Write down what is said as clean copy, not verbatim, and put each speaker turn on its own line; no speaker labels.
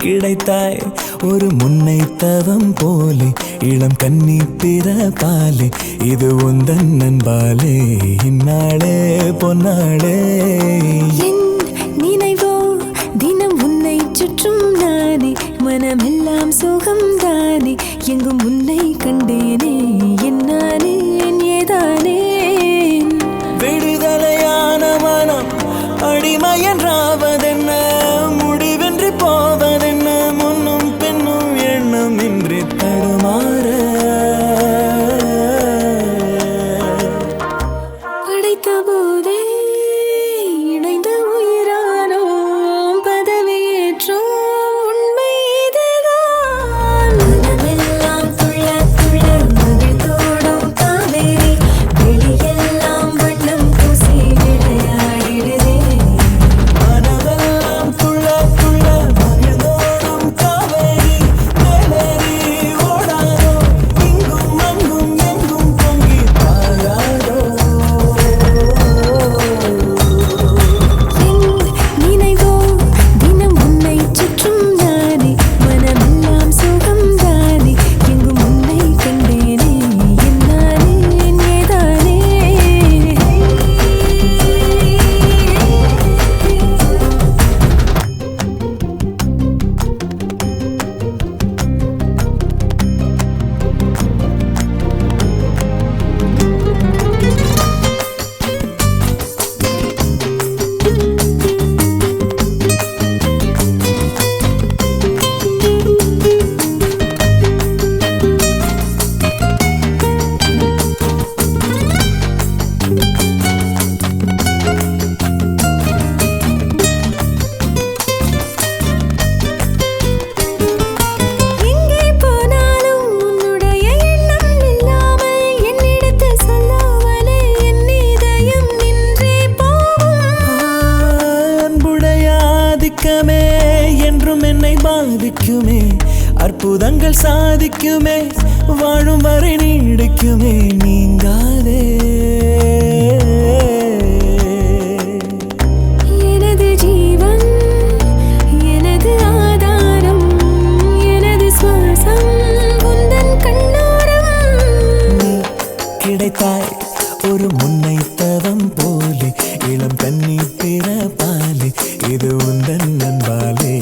கிடைத்தாய் ஒரு முன்னை தவம் போலே இளம் கன்னி பிறப்பாலே இது உந்தன் நண்பாலே இந்நாளே பொன்னாளே
என் நினைவோ தினம் உன்னை சுற்றும் நானே மனமெல்லாம் சுகம் தானே எங்கும் உன்னை கண்டேனே என்னானே ஏதானே
விடுதலையான மனம் அடிமையன்றாவதென்ன முடிவென்று போவதென்ன முன்னும் பின்னும் எண்ணம் இன்றி தடுமாற
படைத்த போதே இணைந்த உயிரானோம் பதவியேற்றோம் உண்மை இதுதான் மனமெல்லாம் துள்ள துள்ள மகிழ்ந்தோடும் காவேரி வெளியெல்லாம் வண்ணம் பூசி விளையாடிடுதே
மனதெல்லாம் துள்ள துள்ள மகிழ்ந்தோடும் காவேரி மேலேறி ஓடாதோ இங்கும் அங்கும் எங்கும் பொங்கி பாயாதோ
என் நினைவோ தினம் உன்னை சுற்றும் நானே மனமெல்லாம் சுகம் தானே எங்கும் உன்னை கண்டேனே என்னானே ஏதானே எங்கே போனாலும் உன்னுடைய எண்ணம் இல்லாமல் என்னிடத்தில் சொல்லாமலே என் இதயம் நின்றே போகும்
அன்புடைய ஆதிக்கமே என்றும் என்னை பாதிக்குமே அற்புதங்கள் சாதிக்குமே வாழும் வரை நீடிக்குமே நீங்காதே
எனது ஜீவன் எனது ஆதாரம் எனது சுவாசம் உந்தன் கண்ணோரம்
நீ கிடைத்தாய் ஒரு முன்னை தவம் போலே இளம் கன்னி பிறப்பாலே இது உந்தன் நண்பாலே